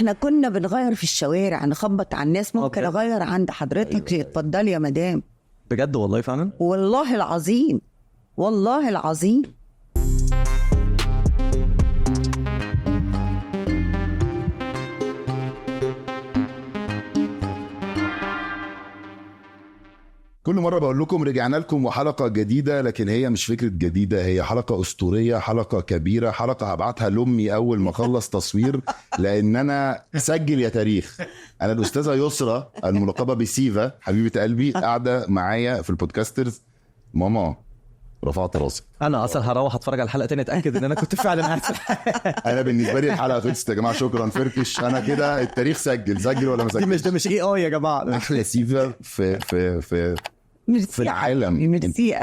احنا كنا بنغير في الشوارع، نخبط على الناس، ممكن اغير عند حضرتك؟ اتفضلي يا مدام. بجد والله فعلا، والله العظيم، والله العظيم. كل مرة بقول لكم رجعنا لكم وحلقة جديدة، لكن هي مش فكرة جديدة، هي حلقة أسطورية، حلقة كبيرة، حلقة هبعتها لأمي أول ما أخلص تصوير، لأن أنا سجل يا تاريخ. أنا الأستاذة يسرى الملقبة بسيفا حبيبة قلبي قاعدة معايا في البودكاسترز. ماما رفعت راسي. انا اصلا هروح اتفرج على الحلقه تاني اتاكد ان انا كنت فعلا قاعد. انا بالنسبه لي الحلقه خلصت يا جماعه، شكرا فركش. انا كده التاريخ سجل ولا ما سجل؟ ده مش يا جماعه. احلى سيفا في العالم.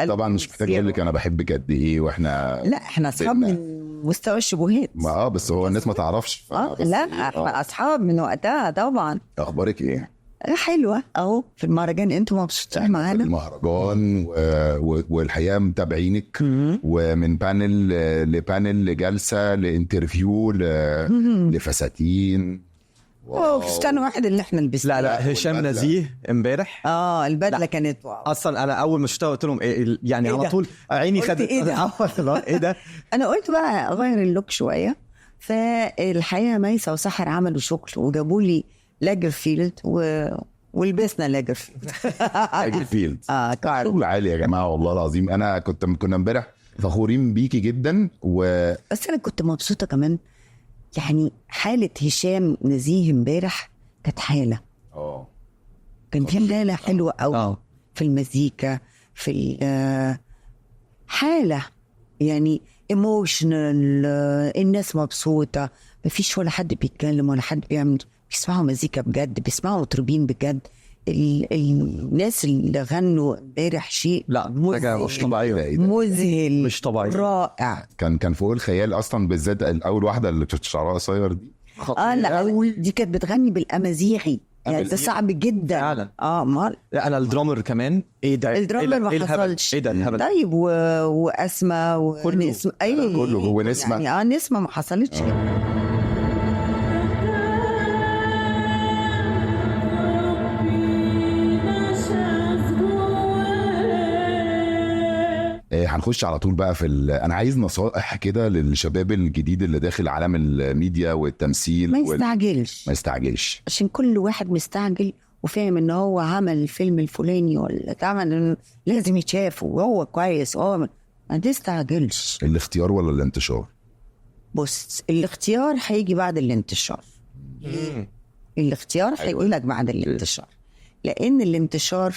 طبعا مش محتاج اقول لك انا بحبك قد ايه، واحنا لا احنا اصحاب من مستوى الشبهات. ما بس هو الناس ما تعرفش. لا احنا اصحاب من وقتها طبعا. اخبارك ايه؟ حلوه اهو في المهرجان، انتوا مبسوطين معانا؟ المهرجان والحقيقه متابعينك، ومن بانل لبانل لجلسه لانترفيو لفساتين. فستان واحد اللي احنا لبسناه. لا هشام نزيه امبارح. البدله كانت اصلا انا اول ما شفتها قلت لهم يعني على طول عيني خدت ايه ده انا قلت بقى اغير اللوك شويه. فالحقيقه ميسة وسحر عملوا شغل وجابوا لي لاجرفيلد ولبسنا لاجرفيلد. شغل عالي يا جماعه والله العظيم. انا كنا امبارح فخورين بيكي جدا بس انا كنت مبسوطه كمان. يعني حاله هشام نزيه امبارح كانت حاله كان في حاله حلوه قوي في المزيكا، في حاله يعني ايموشنال. الناس مبسوطه، مفيش ولا حد بيتكلم ولا حد بيعمل، بيسمعوا مزيكا بجد، بيسمعوا مطربين بجد. الناس اللي غنوا امبارح شيء مش طبيعي، مذهل، مش طبيعي، رائع. كان فوق الخيال اصلا، بالذات اول واحده اللي كانت شعرها قصير دي. لا دي كانت بتغني بالامازيغي، يعني ده صعب جدا فعلا. لا انا الدرامر كمان الدرامر ما حصلش. طيب واسماء ونسمة كله هو نسمة يعني نسمة ما حصلتش. هنخش على طول بقى في انا عايز نصائح كده للشباب الجديد اللي داخل عالم الميديا والتمثيل. ما يستعجلش عشان كل واحد مستعجل وفاهم ان هو عمل الفيلم الفلاني ولا تعمل لازم يتشاف وهو كويس. ما تستعجلش. الاختيار ولا الانتشار؟ بص، الاختيار هيجي بعد الانتشار. الاختيار هيقول لك بعد الانتشار، لان الانتشار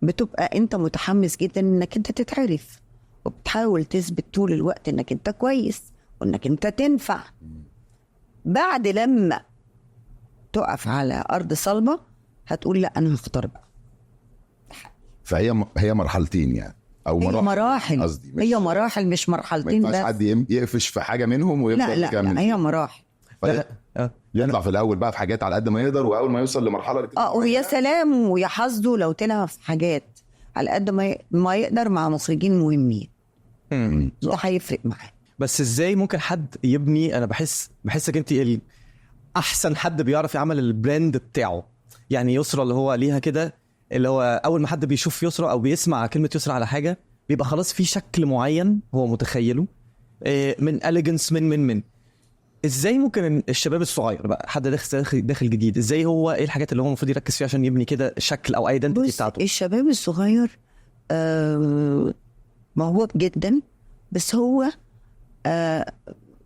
بتبقى انت متحمس جدا انك انت تتعرف، وبتحاول تثبت طول الوقت انك انت كويس وانك انت تنفع. بعد لما تقف على ارض صلبة هتقول لا انا هختار بقى. فهي مرحلتين يعني، او مراحل قصدي. هي مراحل مش مرحلتين بس. ما حد يقفش في حاجه منهم ويفضل يكمل. لا هي مراحل. يطلع في الاول بقى في حاجات على قد ما يقدر، واول ما يوصل لمرحله ويا سلام ويا حظه لو طلع في حاجات على قد ما يقدر مع مخرجين مهمين. ده هيفرق معاه. بس ازاي ممكن حد يبني؟ انا بحسك انت احسن حد بيعرف يعمل البراند بتاعه. يعني يسرى اللي هو ليها كده، اللي هو اول ما حد بيشوف يسرى او بيسمع كلمه يسرى على حاجه بيبقى خلاص في شكل معين هو متخيله، من إليجنس من ازاي ممكن الشباب الصغير بقى، حد داخل جديد، ازاي هو ايه الحاجات اللي هو المفروض يركز فيها عشان يبني كده شكل او ايدنتيتي بتاعته؟ الشباب الصغير موهوب جدا، بس هو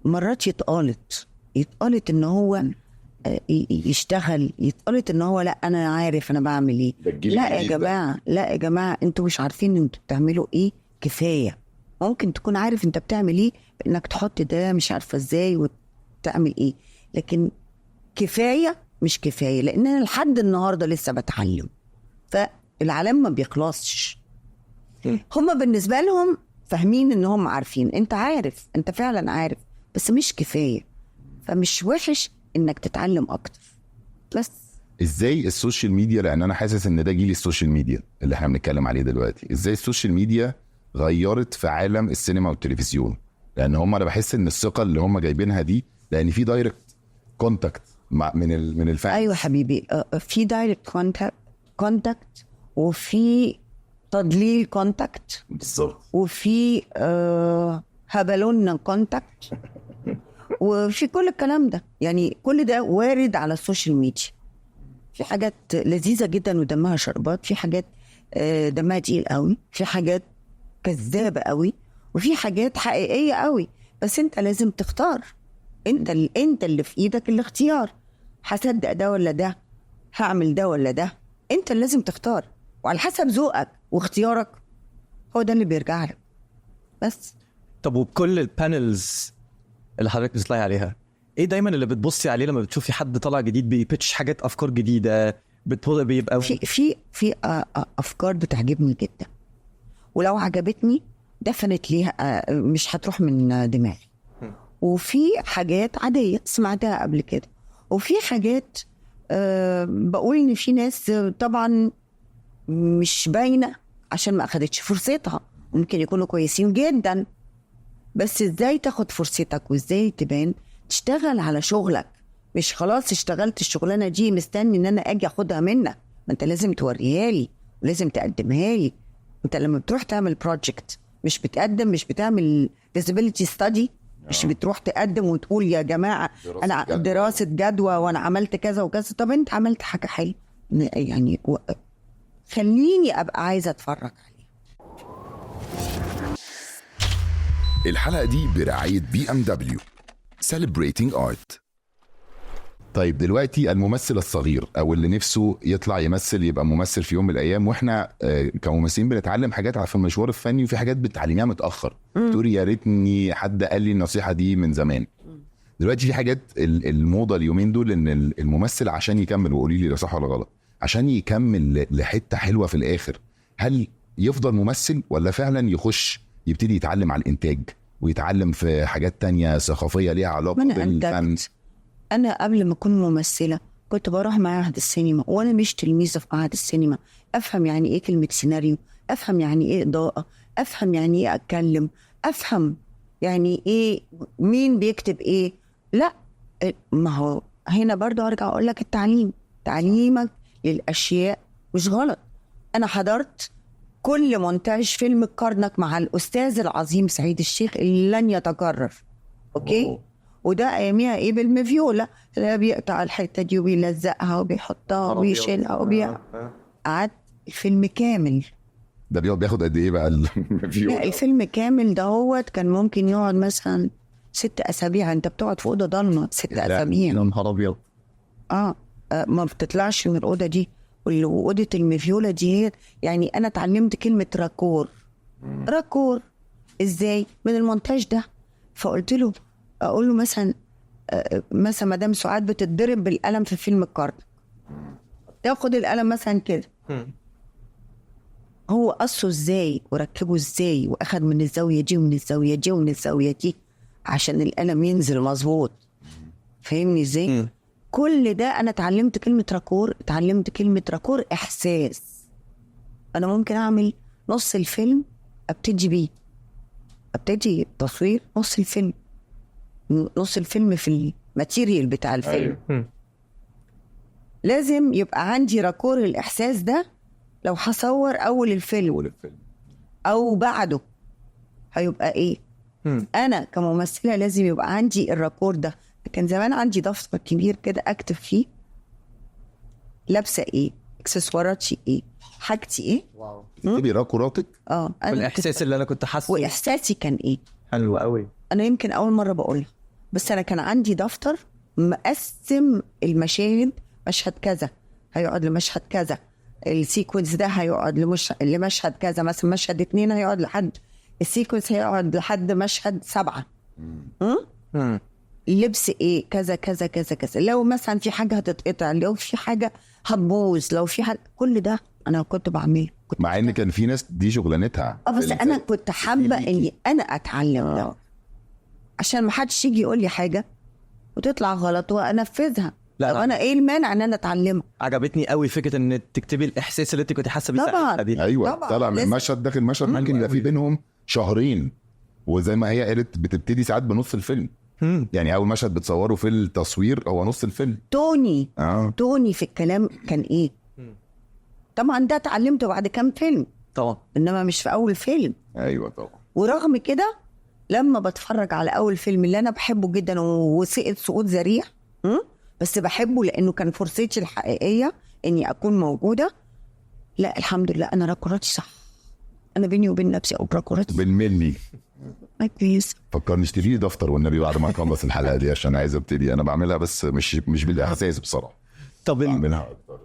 مرات يتقالت ان هو يشتغل، يتقالت ان هو لا انا عارف انا بعمل ايه. لا يا جماعه انتوا مش عارفين انتوا بتعملوا ايه. كفايه ممكن تكون عارف انت بتعمل ايه بانك تحط ده مش عارفه ازاي وتعمل ايه، لكن كفايه مش كفايه، لان انا لحد النهارده لسه بتعلم. فالعالم ما بيخلصش. هم بالنسبه لهم فاهمين ان هم عارفين. انت عارف، انت فعلا عارف، بس مش كفايه. فمش وحش انك تتعلم اكتر. بس ازاي السوشيال ميديا، لان انا حاسس ان ده جيل السوشيال ميديا اللي احنا بنتكلم عليه دلوقتي، ازاي السوشيال ميديا غيرت في عالم السينما والتلفزيون؟ لان هم انا بحس ان الثقه اللي هم جايبينها دي، لان في دايركت كونتاكت من الفعل. ايوه حبيبي، في دايركت كونتاكت وفي تضليل كونتاكت بالظبط، وفي هبلون كونتاكت وفي كل الكلام ده. يعني كل ده وارد على السوشيال ميديا. في حاجات لذيذة جدا ودمها شربات، في حاجات دمها تقيل قوي، في حاجات كذابة قوي، وفي حاجات حقيقية قوي. بس انت لازم تختار. انت اللي في ايدك الاختيار. هصدق ده ولا ده، هعمل ده ولا ده. انت اللي لازم تختار، وعلى حسب ذوقك واختيارك هو ده اللي بيرجع لك بس. طب وبكل البانلز اللي حضرتك بتطلعي عليها، ايه دايما اللي بتبصي عليه لما بتشوفي حد طالع جديد بيبيتش حاجات افكار جديده بيبقى في افكار بتعجبني جدا، ولو عجبتني دفنت مش هتروح من دماغي. وفي حاجات عاديه سمعتها قبل كده، وفي حاجات بقول ان في ناس طبعا مش باينه عشان ما اخدتش فرصتها، ممكن يكونوا كويسين جدا. بس ازاي تاخد فرصتك وازاي تبان، تشتغل على شغلك. مش خلاص اشتغلت الشغلانه دي مستني ان انا اجي اخدها منك. ما انت لازم توريها لي ولازم تقدمها لي. انت لما بتروح تعمل بروجكت مش بتقدم، مش بتعمل feasibility study، مش بتروح تقدم وتقول يا جماعه انا دراسه جدوى وانا عملت كذا وكذا. طب انت عملت حاجه حلوه يعني، خليني ابقى عايزه اتفرج عليه. الحلقة دي برعاية BMW Celebrating Art. طيب دلوقتي الممثل الصغير او اللي نفسه يطلع يمثل يبقى ممثل في يوم من الايام، واحنا كممثلين بنتعلم حاجات في المشوار الفني، وفي حاجات بتعلميها متاخر. تقولي يا ريتني حد قال لي النصيحه دي من زمان. دلوقتي في حاجات الموضه اليومين دول ان الممثل عشان يكمل، وقولي لي ده صح ولا غلط، عشان يكمل لحته حلوه في الاخر، هل يفضل ممثل ولا فعلا يخش يبتدي يتعلم على الانتاج ويتعلم في حاجات تانية ثقافيه ليها علاقه بالفن؟ أنا قبل ما أكون ممثلة كنت بروح معهد السينما، وأنا مش تلميذة في معهد السينما. أفهم يعني إيه كلمة سيناريو، أفهم يعني إيه إضاءة، أفهم يعني إيه أتكلم، أفهم يعني إيه مين بيكتب إيه. لا، ما هو هنا برضو أرجع أقول لك تعليمك للأشياء مش غلط. أنا حضرت كل مونتاج فيلم كارنك مع الأستاذ العظيم سعيد الشيخ اللي لن يتكرر. أوكي؟ وده اياميها ايه بالمفيولا اللي بيقطع الحته دي وبيلزقها وبيحطها وبيشيلها قعدت الفيلم كامل. ده بياخد قد ايه بقى المفيولا؟ الفيلم كامل ده هو كان ممكن يقعد مثلا 6 أسابيع. انت بتقعد في اوضه ضلمه 6 أسابيع. يا نهار ابيض. ما بتطلعش من الاوضه دي. واوضه المفيولا دي هي يعني انا اتعلمت كلمه راكور ازاي من المونتاج ده. فقلت له اقول له مثلا مدام سعاد بتتضرب بالقلم في فيلم الكارد، تاخد القلم مثلا كده، هو قصه ازاي وركبه ازاي واخد من الزاويه دي ومن الزاويه دي ومن الزاويه دي عشان القلم ينزل مظبوط. فهمني ازاي؟ كل ده انا اتعلمت كلمه راكور احساس. انا ممكن اعمل نص الفيلم ابتدي تصوير نص الفيلم في الماتيريال بتاع الفيلم. لازم يبقى عندي راكور الإحساس ده. لو هصور أول الفيلم أو بعده هيبقى إيه؟ أنا كممثلة لازم يبقى عندي الراكور ده. كان زمان عندي دفتر كبير كده أكتب فيه لابسة إيه، اكسسواراتي إيه، حاجتي إيه. واو. تكتبي راكوراتك؟ والإحساس اللي أنا كنت حاسه وإحساسي كان إيه. حلو قوي. أنا يمكن أول مرة بقولها، بس أنا كان عندي دفتر مقسم المشاهد. مشهد كذا هيقعد لمشهد كذا، السيكونس ده هيقعد لمشهد كذا، مثلا مشهد 2 هيقعد لحد السيكونس هيقعد لحد مشهد 7. اللبس ايه كذا كذا كذا كذا، لو مثلا في حاجة هتتقطع، لو في حاجة هتبوظ، لو في حاجة، كل ده أنا كنت بعمله. مع إن كان في ناس دي شغلانتها. بس أنا كنت حابة إني أنا أتعلم ده عشان ما حدش يجي يقول لي حاجة وتطلع غلط وأنفذها. لا أنا إيه المانع إن أنا أتعلمها؟ عجبتني قوي فكرة إن تكتبي الإحساس اللي أنت كنت حاسة بيه طبعا دي. أيوة طبعا. طلع من مشهد داخل مشهد ممكن يبقى في بينهم شهرين، وزي ما هي قالت بتبتدي ساعات بنص الفيلم. يعني اول مشهد بتصوره في التصوير هو نص الفيلم. توني في الكلام كان ايه. طبعا ده اتعلمته بعد كام فيلم طبعا، انما مش في اول فيلم. ايوه طبعا. ورغم كده لما بتفرج على اول فيلم اللي انا بحبه جدا وسقط سقوط ذريع، بس بحبه لانه كان فرصتي الحقيقيه اني اكون موجوده. لا الحمد لله انا راكوراتي صح، انا بيني وبين نفسي او راكوراتي بالملي. كويس. فكرني اشتري لي دفتر والنبي بعد ما اخلص الحلقه دي عشان عايز ابتدي. انا بعملها بس مش بالاحساس بصراحه. طب بعملها اكتر.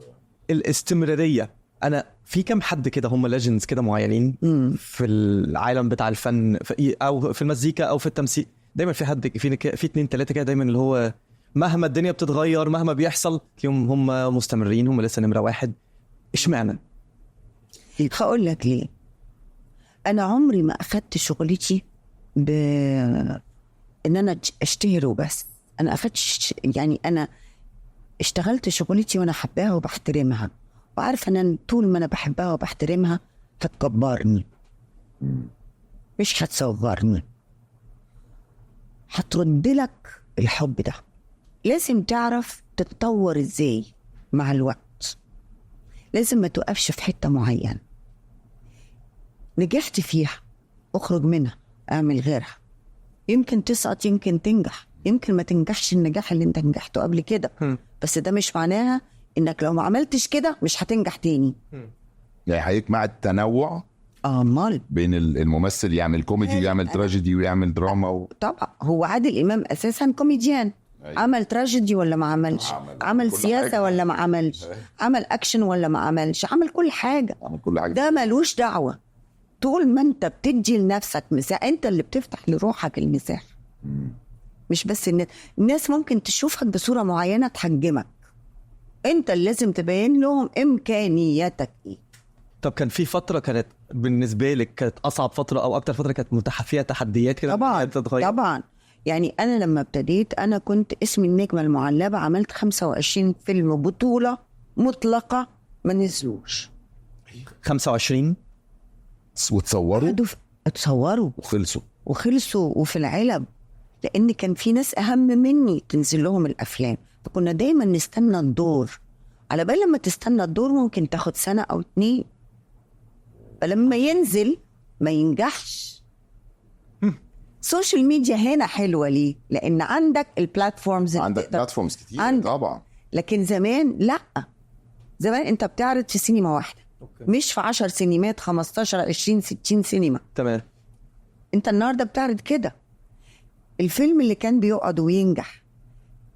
الاستمراريه، انا في كم حد كده هم ليجندز كده معينين في العالم بتاع الفن او في المزيكا او في التمثيل، دايما في حد في 2 3 كده دايما اللي هو مهما الدنيا بتتغير مهما بيحصل فيهم هم مستمرين، هم لسه نمرة 1. اشمعنى؟ هقول لك ليه. انا عمري ما اخدت شغلتي ان انا اشتهر وبس. انا اخدت يعني انا اشتغلت شغلتي وانا حباها وبحترمها، وعارفه ان أنا طول ما انا بحبها وبحترمها هتكبرني مش هتصغرني، هترد لك الحب ده. لازم تعرف تتطور ازاي مع الوقت، لازم ما توقفش في حته معينه. نجحت فيها اخرج منها اعمل غيرها، يمكن تسقط يمكن تنجح، يمكن ما تنجحش النجاح اللي انت نجحته قبل كده، بس ده مش معناها انك لو ما عملتش كده مش هتنجح تاني. يعني حقيقة مع التنوع امال بين الممثل يعمل كوميدي ويعمل تراجيدي ويعمل دراما طبعا هو عادل امام اساسا كوميديان. أيوة. عمل تراجيدي ولا ما عملش؟ عمل سياسه حاجة. ولا ما عملش؟ عمل اكشن ولا ما عملش؟ عمل كل حاجه. ده ملوش دعوه. طول ما انت بتدي لنفسك مساحه انت اللي بتفتح لروحك المساحه. مش بس الناس ممكن تشوفك بصوره معينه تحجمك، انت اللي لازم تبين لهم امكانياتك ايه. طب كان في فتره كانت بالنسبه لك كانت اصعب فتره او اكتر فتره كانت متاحه فيها تحديات كده؟ طبعا يعني انا لما ابتديت انا كنت اسمي النجمه المعلبه، عملت 25 فيلم بطوله مطلقه ما نزلوش. 25 وتصوروا وخلصوا وفي العلب، لان كان في ناس اهم مني تنزل لهم الافلام، فكنا دايما نستنى الدور. على بال لما تستنى الدور ممكن تاخد 1 أو 2 سنين، فلما ينزل ما ينجحش. السوشيال ميديا هنا حلوة ليه؟ لأن عندك البلاتفورمز، عندك بلاتفورمز كتير طبعا. لكن زمان لا، زمان انت بتعرض في سينما واحدة. مش في 10 سينمات 15 20 60 سينما. تمام. انت النهاردة بتعرض كده. الفيلم اللي كان بيقعد وينجح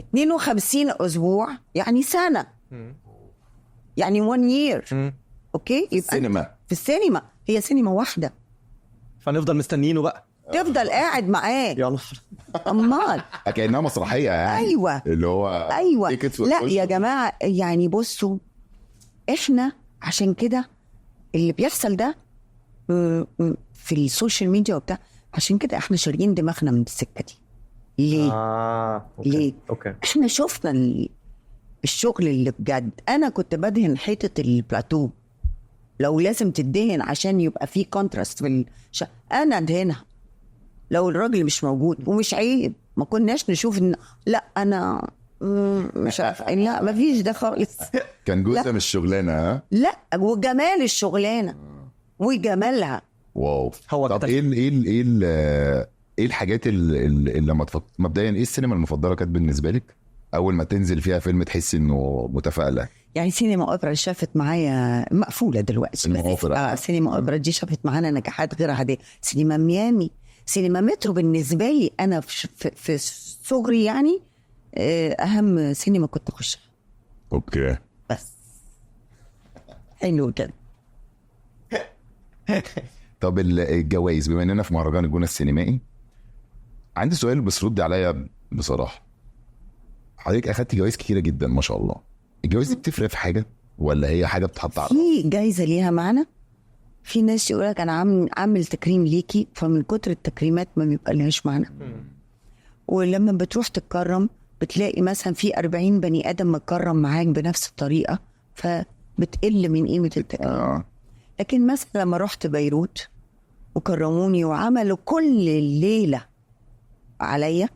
52 أسبوع يعني سنة، يعني 1 year. اوكي، يبقى السينما في السينما هي سينما واحدة، فنفضل مستنينه بقى، تفضل قاعد معاه. يلا امال كأنها مسرحيه يعني. ايوه اللي هو ايوه. لا يا جماعه يعني بصوا، احنا عشان كده اللي بيحصل ده في السوشيال ميديا وبتاع، عشان كده احنا شاريين دماغنا من السكه دي. ليه؟ أوكي. ليه؟ أوكي. احنا شفنا الشغل اللي بجد. انا كنت بدهن حته البلاتو، لو لازم تدهن عشان يبقى فيه كونتراست في انا ادهنها لو الراجل مش موجود، ومش عيب. ما كناش نشوف ان لا انا مش عارف، لا ما فيش ده خالص. كان جزء من الشغلانه. لا، وجمال الشغلانه وجمالها. واو. هو طب ايه الحاجات اللي لما مبدئيا ايه السينما المفضله كانت بالنسبه لك اول ما تنزل فيها فيلم تحس انه متفائله؟ يعني سينما اوبرا شافت معايا مقفوله دلوقتي. سينما اوبرا دي شافت معانا نجاحات غير عاديه. سينما ميامي، سينما مترو بالنسبه لي انا في صغري يعني اهم سينما كنت اخشها. اوكي بس حلو كده. طب الجوائز، بما اننا في مهرجان الجونه السينمائي، عندي سؤال بس رد عليا بصراحه. حضرتك اخدتي جوائز كتيره جدا ما شاء الله، الجوائز دي بتفرق في حاجه ولا هي حاجه بتحط على في جايزه ليها معنى؟ في ناس يقولك انا عامل تكريم ليكي، فمن كتر التكريمات ما بيبقى لهاش معنى. ولما بتروح تتكرم بتلاقي مثلا في 40 بني ادم متكرم معاك بنفس الطريقه، فبتقل من قيمه التكريم. لكن مثلا لما رحت بيروت وكرموني وعملوا كل الليله عليا،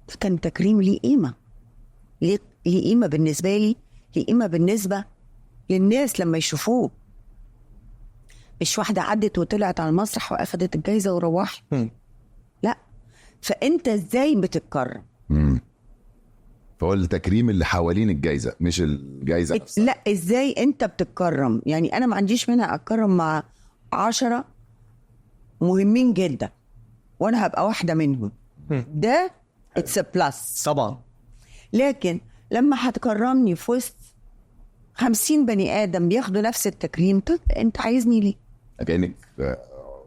فكان تكريم ليه قيمة، ليه قيمة بالنسبة لي، ليه قيمة بالنسبة للناس لما يشوفوه. مش واحدة عدت وطلعت على المسرح وأخدت الجايزة وروحت، لا. فأنت إزاي بتتكرم؟ فهو التكريم اللي حوالين الجايزة مش الجايزة نفسها. لا، إزاي أنت بتتكرم؟ يعني أنا ما عنديش منها أتكرم مع 10 مهمين جدا وأنا هبقى واحدة منهم، ده it's a plus طبعا. لكن لما هتكرمني في وسط 50 بني آدم بياخدوا نفس التكريم، أنت عايزني ليه؟ كأنك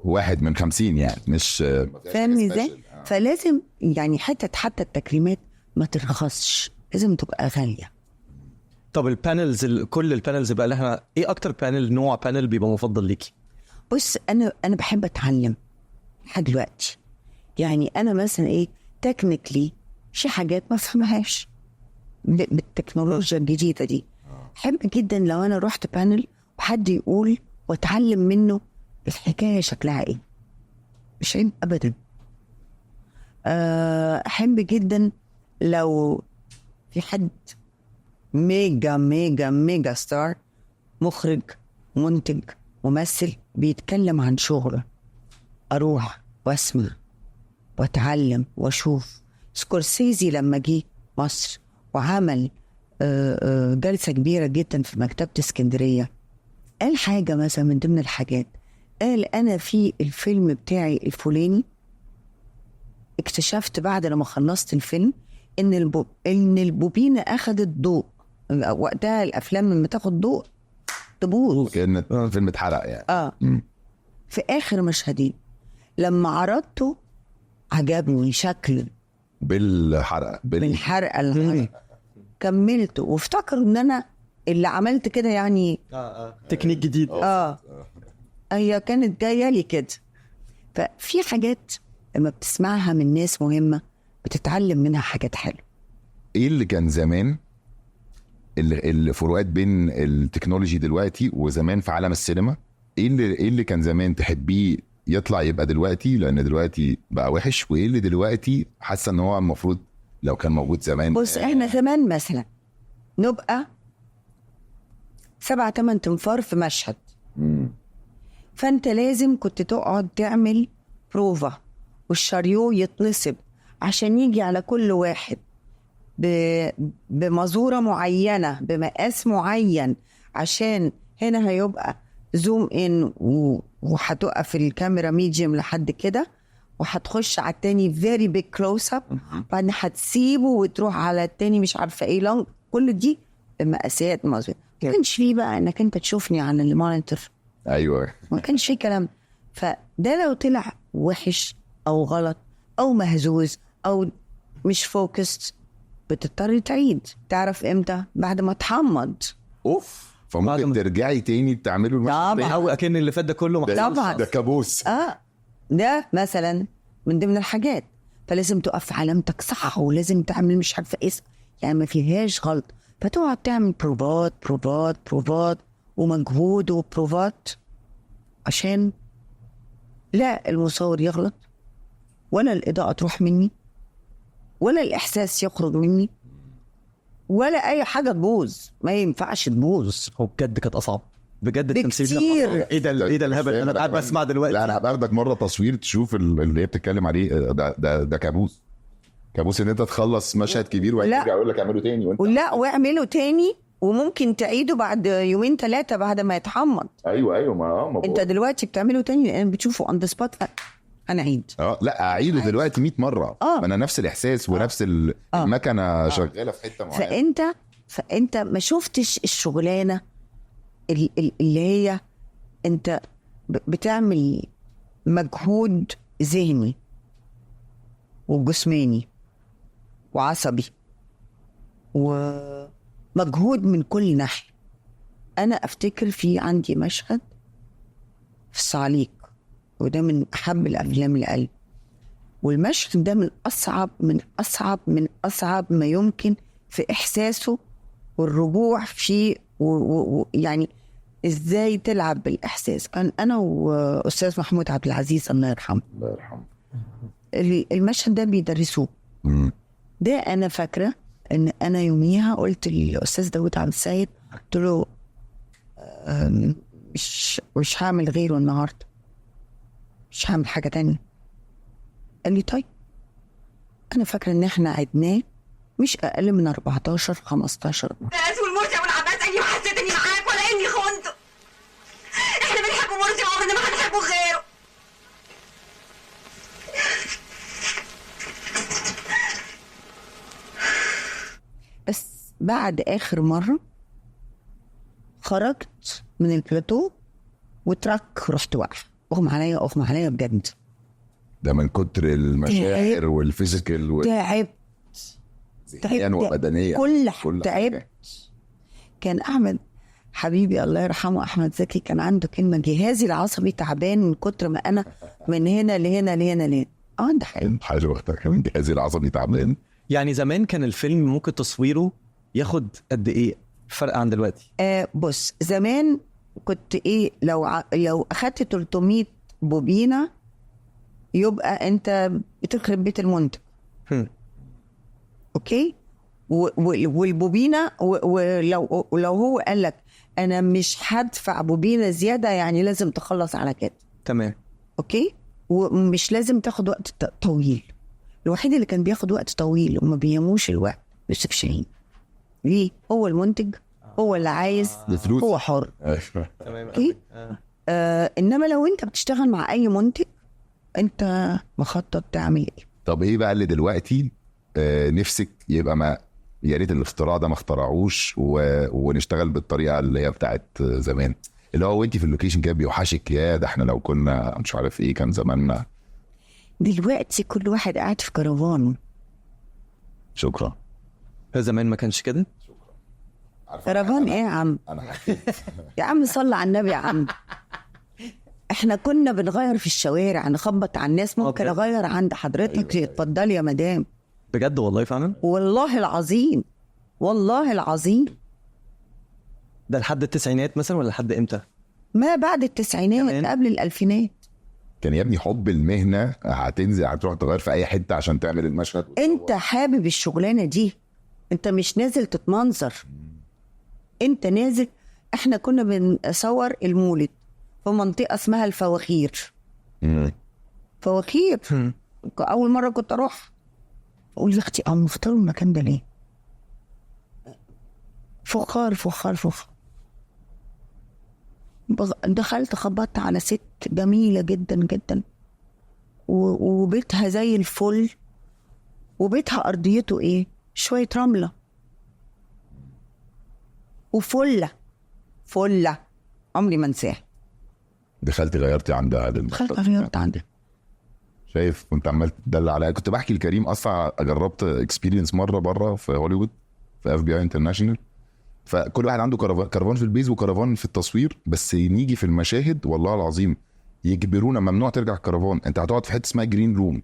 واحد من 50 يعني، مش فاهم ازاي؟ فلازم يعني حتى التكريمات ما ترخصش، لازم تبقى غالية. طب البانلز، كل البانلز بقى اللي احنا، ايه اكتر نوع بانل بيبقى مفضل ليكي؟ بص، انا بحب اتعلم لحد دلوقتي. يعني انا مثلا ايه تكنيكلي في حاجات ما فهمهاش بالتكنولوجيا الجديدة دي. احب جدا لو انا رحت بانل وحد يقول واتعلم منه الحكاية شكلها ايه، مش عيب ابدا. احب جدا لو في حد ميجا ميجا ميجا ستار، مخرج منتج ممثل بيتكلم عن شغله، اروح واسمع واتعلم واشوف. سكورسيزي لما جه مصر وعمل جلسة كبيرة جدا في مكتبة اسكندرية، قال حاجة مثلا من ضمن الحاجات، قال أنا في الفيلم بتاعي الفلاني اكتشفت بعد لما خلصت الفيلم إن البوبينة أخدت ضوء. وقتها الأفلام لما تاخد ضوء تبوظ، كأن الفيلم اتحرق يعني. في آخر مشهدين لما عرضته عجبني شكل بالحرقة بالحرقة كملته وافتكروا ان انا اللي عملت كده يعني تكنيك جديد. هي كانت جايه لي كده. ففي حاجات لما بتسمعها من ناس مهمه بتتعلم منها حاجات حلوه. ايه اللي كان زمان، الفروقات بين التكنولوجي دلوقتي وزمان في عالم السينما؟ ايه اللي كان زمان تحبيه يطلع يبقى دلوقتي لان دلوقتي بقى وحش، وايه اللي دلوقتي حاسه ان هو المفروض لو كان موجود زمان؟ بص، احنا زمان مثلا نبقى 7-8 تنفار في مشهد، فانت لازم كنت تقعد تعمل بروفا والشاريو يتنصب عشان يجي على كل واحد بمزورة معينة بمقاس معين، عشان هنا هيبقى زوم ان وهتقف الكاميرا ميديوم لحد كده، وهتخش على التاني فيري بيج كلوز اب، بعدين هتسيبه وتروح على التاني مش عارفه ايه لونج. كل دي مقاسات مظبوطه. ما كانش فيه بقى انك انت تشوفني على المونيتور. ايوه، ما كانش فيه كلام. فده لو طلع وحش او غلط او مهزوز او مش فوكست بتضطر تعيد. تعرف امتى؟ بعد ما تحمض. اوف، فممكن ترجعي تاني تعملوا المشهد او اكن اللي فات ده كله طبعا ده كابوس. ده مثلا من ضمن الحاجات. فلازم تقف علامتك صح ولازم تعمل مش عارفه ايه، يعني ما فيهاش غلط. فتقعد تعمل بروفات ومجهود وبروفات عشان لا المصور يغلط ولا الإضاءة تروح مني ولا الإحساس يخرج مني ولا أي حاجة تبوظ. ما ينفعش تبوظ. هو بجد كانت أصعب بجد التمثيل كتير. ايه ده الهبل انا قاعد بسمع دلوقتي. لا، انا هباخدك مره تصوير تشوف اللي هي بتتكلم عليه. ده كابوس ان انت تخلص مشهد كبير وارجع اقول لك اعمله تاني ولا واعمله تاني وممكن تعيده بعد 2-3 بعد ما يتحمض. ايوه ما انت دلوقتي بتعمله تاني لان بتشوفه on the spot. انا اعيد لا اعيده دلوقتي 100 مره. ما انا نفس الاحساس ونفس المكنه شغاله في حته معينه. فانت ما شفتش الشغلانه اللي هي انت بتعمل مجهود ذهني وجسماني وعصبي ومجهود من كل ناحية. أنا أفتكر في عندي مشهد في الصعاليك وده من أحب الأفلام لقلبي، والمشهد ده من أصعب ما يمكن في إحساسه والرجوع فيه يعني إزاي تلعب بالإحساس. كان أنا وأستاذ محمود عبد العزيز الله يرحمه المشهد ده بيدرسوه ده انا فاكره ان انا يوميها قلت للاستاذ داود عبد السيد، قلت له مش هعمل غيره النهارده، مش هعمل حاجه تانية. قال لي طيب. انا فاكره ان احنا عدناه مش اقل من 14 15. ناس والمرسي والعباس اني ما حسيت اني معاك ولا اني خنته. احنا بنحب مرسي وعمرنا ما هنحبه غيره. بس بعد اخر مره خرجت من البلاتو وتراك رحت واقفه، اغمى عليا بجد. ده من كتر المشاعر والفيزيكال تعبت ذهنيا وبدنيا، كل تعبت. كان احمد حبيبي الله يرحمه، احمد زكي، كان عنده كلمه جهازي العصبي تعبان من كتر ما انا من هنا لهنا لهنا. ده حاجه وقتها كمان جهازي العصبي تعبان. يعني زمان كان الفيلم ممكن تصويره ياخد قد ايه فرق عن دلوقتي؟ بص زمان كنت لو اخدت 300 بوبينه يبقى انت بتخرب بيت المنتج. اوكي. والبوبينه ولو هو قال لك انا مش هدفع بوبينه زياده، يعني لازم تخلص على كده. تمام. اوكي. ومش لازم تاخد وقت طويل. الوحيد اللي كان بياخد وقت طويل وما بيهموش الوقت يوسف شاهين. ليه؟ هو المنتج، هو اللي عايز، هو حر. تمام. اوكي. انما لو انت بتشتغل مع اي منتج انت مخطط تعمل ايه. طب ايه بقى اللي دلوقتي نفسك يبقى ما يا ريت الاختراع ده ما اخترعوش ونشتغل بالطريقه اللي هي بتاعت زمان، اللي هو وانت في اللوكيشن كده بيوحشك يا ده احنا لو كنا مش عارف ايه كان زماننا. دلوقتي كل واحد قاعد في كرفان. شكرا. زمان ما كانش كده. كرفان ايه يا عم؟ يا عم صلى على النبي يا عم. احنا كنا بنغير في الشوارع، نخبط على الناس. ممكن اغير عند حضرتك؟ اتفضلي يا مدام. بجد والله فعلا. والله العظيم والله العظيم. ده لحد التسعينات مثلا ولا لحد امتى؟ ما بعد التسعينات قبل الألفينات. كان يا ابني حب المهنه، هتنزل هتروح تغير في اي حته عشان تعمل المشهد. انت حابب الشغلانه دي، انت مش نازل تتمنظر، انت نازل. احنا كنا بنصور المولد في منطقه اسمها الفواخير. فواخير. اول مره كنت اروح اقول يا اختي مختاروا المكان ده ليه؟ فخار. دخلت خبطت على ست جميله جدا جدا وبيتها زي الفل، وبيتها ارضيته ايه؟ شويه رمله وفله عمري ما انساها. دخلتي غيرتي عندها؟ دخلت غيرت عندها. شايف كنت عمال تدلع عليها. كنت بحكي لكريم اصلا جربت اكسبيرينس مره بره في هوليوود في FBI انترناشونال، فكل واحد عنده كرفان في البيز وكرفان في التصوير، بس نيجي في المشاهد والله العظيم يجبرونا ممنوع ترجع الكرفان، انت هتقعد في حته اسمها جرين روم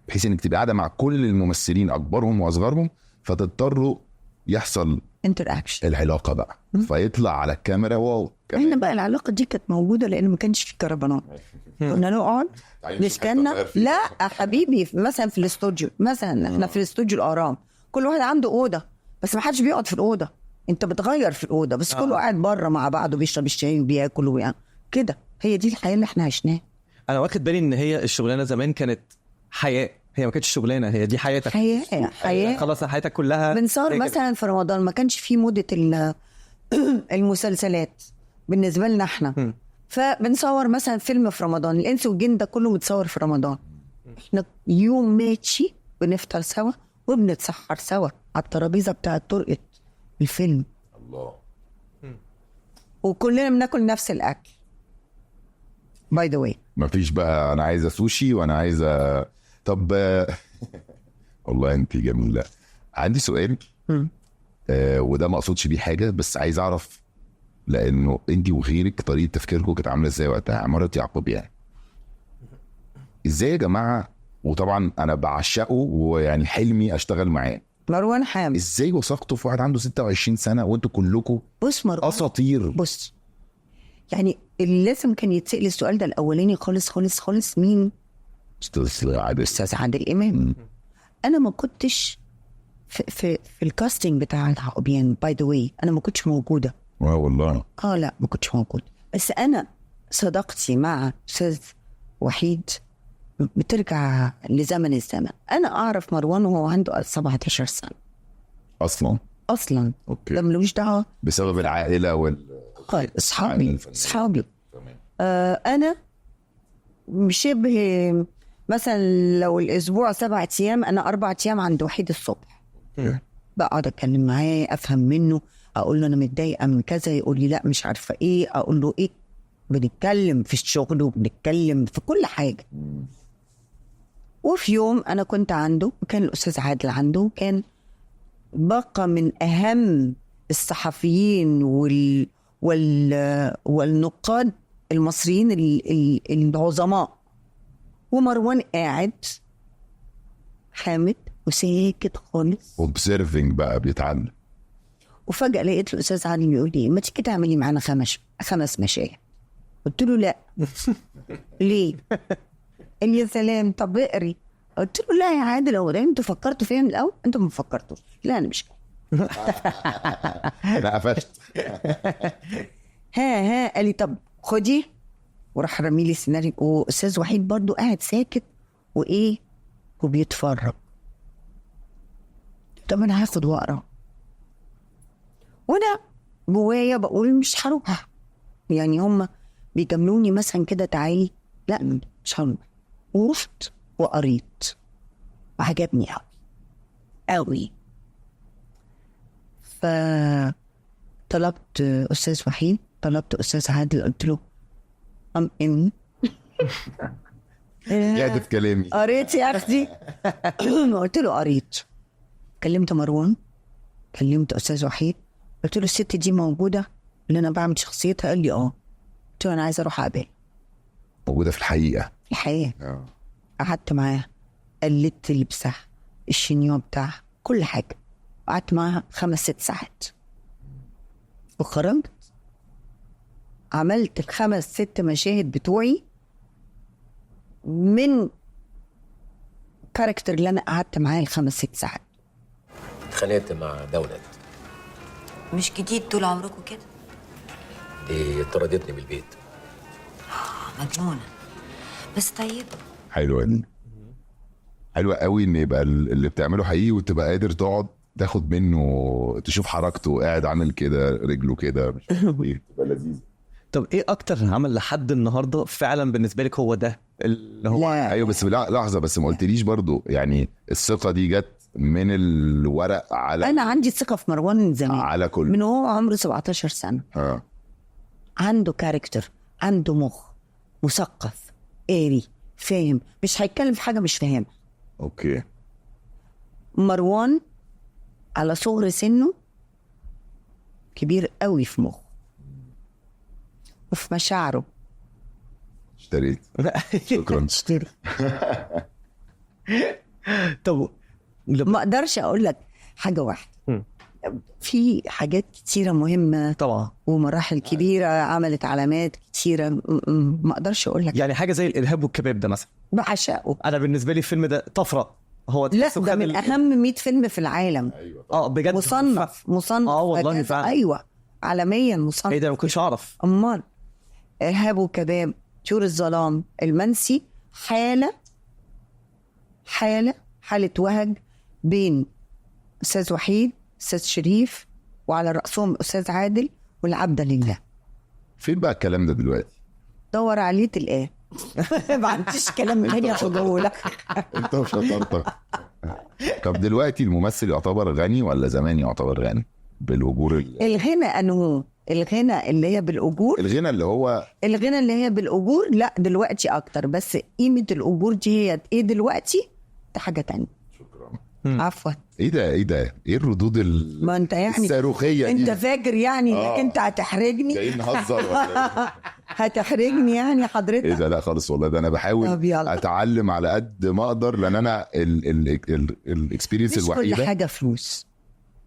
بحيث انك تبقى قاعده مع كل الممثلين اكبرهم واصغرهم، فتضطروا يحصل انتراكشن العلاقه بقى فيطلع على الكاميرا. واو. احنا بقى العلاقه دي كانت موجوده لان ما كانش في كرفانات. كنا نقعد نستنى. لا حبيبي، مثلا في الاستوديو، مثلا احنا في الاستوديو الاهرام كل واحد عنده اوضه، بس ما حدش بيقعد في الاوضه، انت بتغير في الاوضه بس. كله قاعد بره مع بعضه بيشرب الشاي وبياكل ويعني كده. هي دي الحياه اللي احنا عشناها. انا واخد بالي ان هي الشغلانه زمان كانت حياه، هي ما كانتش شغلانه، هي دي حياتك. حياه خلاص حياتك كلها. بنصور مثلا في رمضان ما كانش فيه موضه المسلسلات بالنسبه لنا احنا. فبنصور مثلا فيلم في رمضان، الانس والجن ده كله متصور في رمضان. احنا يوم ماشي بنفطر سوا وبنتسحر سوا على الترابيزه بتاعه طرقه الفيلم. الله. وكلنا بناكل نفس الاكل باي ذا واي. مفيش بقى انا عايزه سوشي وانا عايزه. طب والله انت جميله. عندي سؤال وده ما اقصدش بيه حاجه، بس عايز اعرف لانه انت وغيرك طريقه تفكيركم كانت عامله ازاي وقتها. عماره يعقوب يعني ازاي يا جماعه؟ وطبعا انا بعشقه ويعني حلمي اشتغل معاه. مروان حامد ازاي وثقتوا في واحد عنده 26 سنه وانتوا كلكم اساطير؟ بص يعني اللي لازم كان يتسأل السؤال ده الاولاني خالص مين؟ استاذ عادل امام. انا ما كنتش في الكاستنج بتاع الحقوبيان باي ذا واي انا ما كنتش موجوده. والله لا ما كنتش موجوده، بس انا صداقتي مع استاذ وحيد بترجع لزمن الزمن. انا اعرف مروان وهو عنده 17 سنه اصلا. اوكي. ده ملوش دعوه بسبب العائله اصحابي. انا شبه مثلا لو الاسبوع 7 ايام انا 4 ايام عند وحيد الصبح. بقعد اتكلم معاه، افهم منه، اقول له انا متضايقه من كذا، يقول لي لا مش عارفه ايه، اقول له ايه، بنتكلم في الشغل وبنتكلم في كل حاجه. وفي يوم انا كنت عنده، وكان الاستاذ عادل عنده، كان بقى من اهم الصحفيين والنقاد المصريين العظماء، ومروان قاعد حامد وساكت خالص observing بقى بيتعلم. وفجأة لقيت الأستاذ عادل بيقول لي ما تيجي تعملي معانا 5 مشاهد. قلت له لا. ليه؟ قال لي يا سلام طب اقري. قلت له لا يا عادل، هو ده انتوا فكرتوا فيها من الأول؟ انتوا ما فكرتوش. لا أنا مش انا قفشت. ها قال لي طب خدي، وراح رمي لي السيناريو. واستاذ وحيد برضو قاعد ساكت وايه وبيتفرج. طب انا هاخد واقرا، وانا جوايا بقول مش هروح، يعني هم بيجاملوني مثلا كده تعالي، لا مش هروح. ورحت وقريت وعجبني قوي. فطلبت استاذ وحيد، طلبت استاذ عادل، قلت له يعدف كلامي قريت يا اختي. قلت له قريت. كلمت مروان، كلمت استاذ وحيد، قلت له الست دي موجوده اللي انا بعمل شخصيتها؟ قال لي قلت له انا عايزه اروح اقابلها. موجوده في الحقيقه؟ في الحقيقه. قعدت معاها، قلدت لبسها، الشنيوه بتاعها، كل حاجه. قعدت معاها 5-6 ساعات وخرجت عملت 5-6 مشاهد بتوعي من كاركتر اللي انا قعدت معاه 5-6 ساعات. اتخانقت مع دولت. مش جديد طول عمركم كده؟ دي طردتني من البيت. مجنونة بس طيب. حلوة دي، حلوة قوي ان يبقى اللي بتعمله حقيقي وتبقى قادر تقعد تاخد منه، تشوف حركته قاعد عامل كده رجله كده، مش عارف ايه، تبقى لذيذ. طب ايه اكتر عمل لحد النهارده فعلا بالنسبه لك هو ده اللي هو؟ لا. ايوه بس لحظه بس، ما قلتليش برضو يعني الثقه دي جت من الورق على؟ انا عندي ثقه في مروان من زمان، على كل من هو عمره 17 سنه. عنده كاركتر، عنده مخ، مثقف، قاري، فاهم، مش هيتكلم في حاجه مش فاهمها. اوكي. مروان على صغر سنه كبير قوي في مخه وفي مشاعره. اشتريت. شكرا. اشتري. طب ما اقدرش اقول لك حاجه واحده، في حاجات كتيره مهمه طبعا ومراحل كبيره عملت علامات كتيره، ما اقدرش اقول لك. يعني حاجه زي الارهاب والكباب ده مثلا بعشقه. انا بالنسبه لي الفيلم ده طفره. هو لا ده من اهم 100 فيلم في العالم. بجد مصنف والله فعلا. ايوه عالميا مصنف. ايه ده؟ ما كنتش اعرف. امال ارهاب وكباب، طيور الظلام، المنسي، حاله وهج بين استاذ وحيد، استاذ شريف، وعلى راسهم استاذ عادل والعبد لله. فين بقى الكلام ده دلوقتي؟ دور عليه تلقاه. ما عنديش كلام تاني اقوله لك. انت مش هترطق. طب دلوقتي الممثل يعتبر غني ولا زمان يعتبر غني بالاجور؟ الغنى انه الغنى اللي هي بالاجور، الغنى اللي هي بالاجور لا دلوقتي اكتر، بس قيمه الاجور دي هي ايه دلوقتي؟ ده حاجه تانية. شكرا. عفوا. ايه الردود ما انت يعني الصاروخيه دي؟ انت فاكر يعني انك انت هتحرجني؟ جايين نهزر ولا هتحرجني يعني حضرتك؟ ايه ده؟ لا خالص والله، ده انا بحاول اتعلم على قد ما اقدر، لان انا الاكسبيرينس الوحيده مش كل حاجه فلوس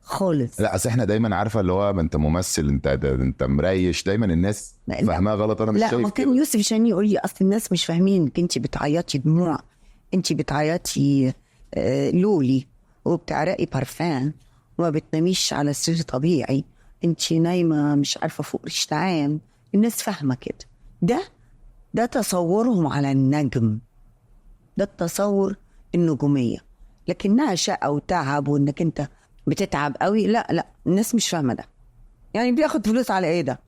خالص. لا اصل احنا دايما عارفه اللي هو ما انت ممثل، انت مريش، دايما الناس فاهمها غلط. انا مش شايف. لا ما كان يوسف شاني يقول لي اصل الناس مش فاهمين انك انت بتعيطي دموع، انت بتعيطي لولي، وبتعرقي بارفان وما بتناميش على سرير طبيعي، انت نايمة مش عارفة فوق ريش نعام. الناس فاهمة كده. ده تصورهم على النجم، ده التصور النجومية. لكنها شقة وتعب وانك انت بتتعب قوي، لا الناس مش فاهمة ده. يعني بياخد فلوس على ايه ده؟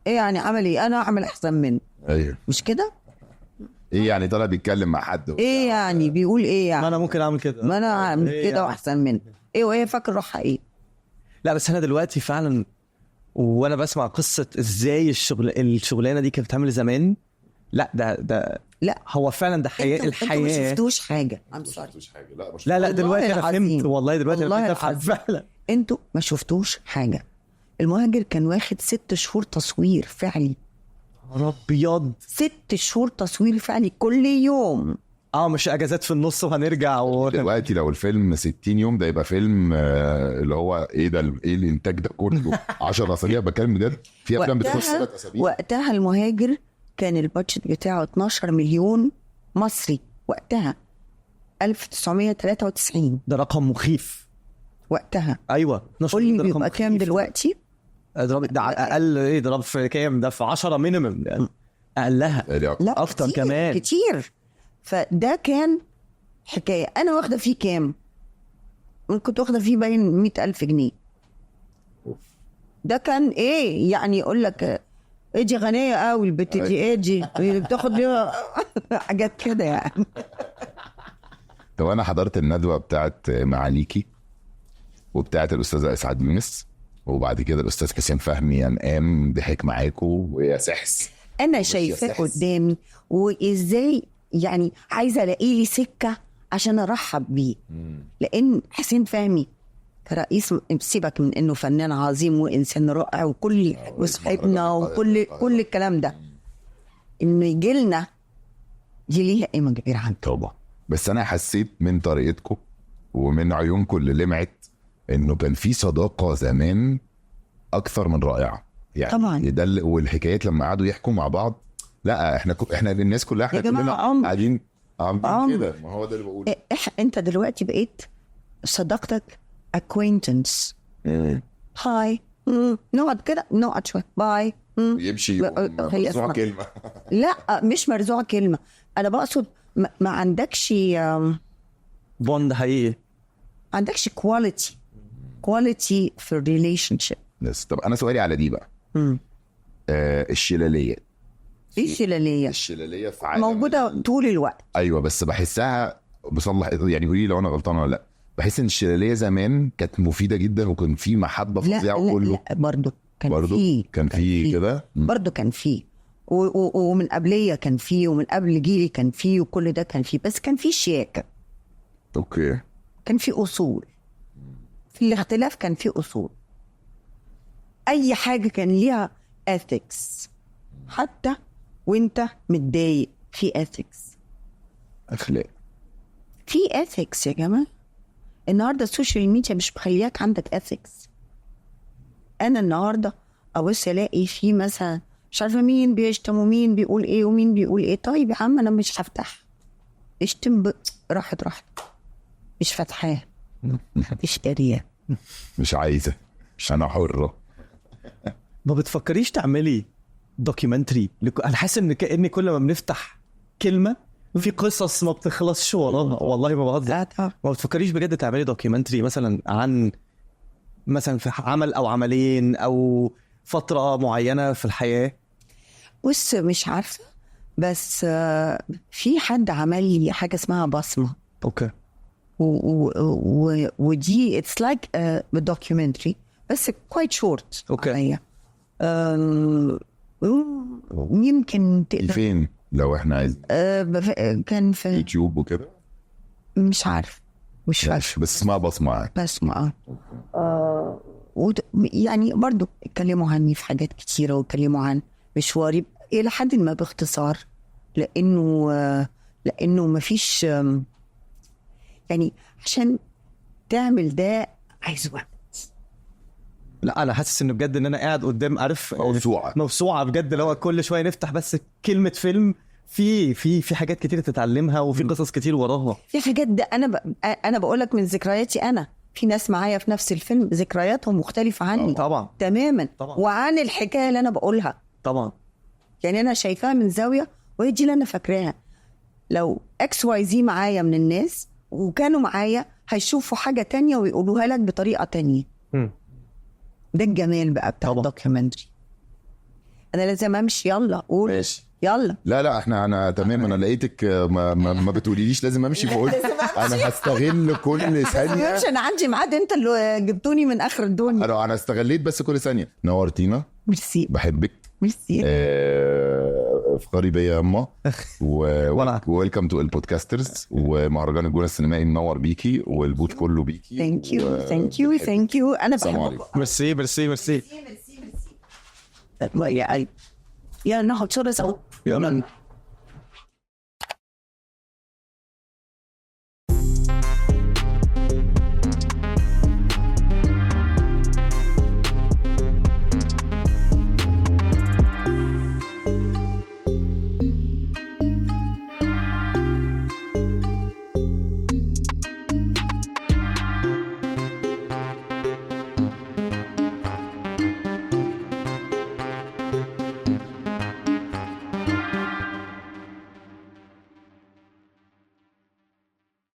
ايه يعني عمل ايه؟ انا اعمل احسن منه. ايوه مش كده؟ ايه يعني طلع بيتكلم مع حد ايه يعني بيقول ايه يعني؟ ما انا ممكن اعمل كده، ما انا اعمل إيه كده يعني؟ واحسن منه. ايه وهي فاكر روحها ايه؟ لا بس انا دلوقتي فعلا وانا بسمع قصه ازاي الشغلانه دي كانت بتتعمل زمان، لا ده لا هو فعلا ده انتوا ما الحياه. شفتوش حاجه. لا والله دلوقتي انا العظيم. فهمت، والله دلوقتي والله انا فهمت العظيم. فعلا. انتوا ما شفتوش حاجه. المهاجر كان واخد 6 شهور تصوير فعلي. ابيض. 6 شهور تصوير فعلي كل يوم. مش اجازات في النص وهنرجع دلوقتي لو الفيلم 60 يوم ده يبقى فيلم اللي هو ايه ده، ايه الانتاج ده كله 10 اسابيع. بتكلم بجد، في افلام بتخش 3 اسابيع. وقتها المهاجر كان البادجت بتاعه 12 مليون مصري وقتها 1993. ده رقم مخيف وقتها. ايوه. قول لي بيبقى كام دلوقتي؟ ده اقل ايه؟ ضرب في كام؟ ده في 10 مينيمم يعني، اقلها. لا اكتر كتير كمان كتير. فده كان حكايه. انا واخده فيه كام؟ كنت واخده فيه باين 100,000 جنيه. ده كان ايه يعني؟ يقول لك ايه دي غنيه قوي البت دي، ايه دي بتاخد ليها حاجات كده يعني. طب انا حضرت الندوه بتاعت معاليكي وبتاعت الاستاذه اسعاد يونس، وبعد كده الاستاذ حسين فهمي قام ضحك معاكو ويا سحس. انا شايفاه قدامي وازاي يعني عايزه الاقي لي سكه عشان ارحب بيه. لان حسين فهمي كرئيس، سيبك من انه فنان عظيم وانسان رائع وكل وصاحبنا وكل الكلام ده، انه يجي لنا دي ليها قيمه كبيره عندي طبعا. بس انا حسيت من طريقتكم ومن عيونكم اللي لمعت انه كان في صداقه زمان اكثر من رائعه يعني. طبعا. ده والحكايات لما قعدوا يحكوا مع بعض، لا احنا الناس كلها احنا كلنا قاعدين كده. ما هو ده اللي بقوله. انت دلوقتي بقيت صداقتك acquaintance. هاي نقعد كده، نقعد شويه، باي يمشي مرزوع كلمه. لا مش مرزوع كلمه، انا بقصد ما عندكش بوند حقيقي، عندكش كواليتي في الريليشن شيب. بس طب انا سؤالي على دي بقى. الشلاليه. ايه الشلاليه؟ الشلاليه في عالم موجوده طول الوقت. ايوه بس بحسها بصلح يعني، قولي لو انا غلطان ولا لا. بحس ان الشلاليه زمان كانت مفيده جدا وكان في محبه فظيعه كله. لا برضه كان في كده برضه كان في ومن قبليه كان في ومن قبل جيلي كان في وكل ده كان في، بس كان في شياكه. اوكي. كان في اصول في الاختلاف، كان في اصول. اي حاجه كان ليها ethics، حتى وانت متضايق في ethics، اخلاق. في ethics يا جماعه. النهارده السوشيال ميديا مش مخلياك عندك ethics. انا النهارده ابص الاقي في مثلا مش عارفه مين بيشتم ومين بيقول ايه ومين بيقول ايه. طيب يا عم انا مش هفتح اشتم راحت مش فاتحاه، مش قاريه، مش عايزه، انا حره. ما بتفكريش تعملي دوكيومنتري؟ انا حاسس ان كأن كل ما بنفتح كلمه في قصص ما بتخلصش وراها. والله ما بهزر. ما بتفكريش بجد تعملي دوكيومنتري مثلا عن مثلا في عمل او عملين او فتره معينه في الحياه؟ بص مش عارفه، بس في حد عمل لي حاجه اسمها بصمه. اوكي. ودي it's like a documentary بس quite short. اوكي. يمكن تقدر. فين لو احنا عايزين؟ كان في يوتيوب وكده. مش عارف، مش فاكر، بس اسمها بصمه. بسمع. يعني برضو اتكلموا عني في حاجات كتيرة، واتكلموا عن مشواري إلى حد ما باختصار، لأنه مفيش يعني عشان تعمل ده عايز وقت. لا انا حاسس انه بجد ان انا قاعد قدام، عارف، موسوعه بجد. لو كل شويه نفتح بس كلمه فيلم في حاجات كتير تتعلمها وفي قصص كتير وراها. في حاجات ده انا بقول لك من ذكرياتي انا، في ناس معايا في نفس الفيلم ذكرياتهم مختلفه عني طبعا تماما طبعا. وعن الحكايه اللي انا بقولها طبعا. يعني انا شايفاها من زاويه وهي دي اللي انا فاكراها. لو XYZ معايا من الناس وكانوا معايا هيشوفوا حاجه تانية ويقولوها لك بطريقه تانية. ده الجمال بقى بتاع الدوكيومنتري. انا لازم امشي، يلا قول ماشي يلا. لا انا تمام. انا لقيتك ما بتقوليليش لازم امشي، فقلت انا هستغل كل ثانيه. مش انا عندي ميعاد، انت اللي جبتوني من اخر الدنيا. انا استغليت بس كل ثانيه. نورتينا، ميرسي بحبك، ميرسي. افكاري بيا يا اما ويلكم تو البودكاسترز. ومهرجان الجونه السينمائي منور بيكي والبوت كله بيكي. ثانك يو انا بحبك. ميرسي ميرسي ميرسي يا قلبي يا ناخد شرس. يلا.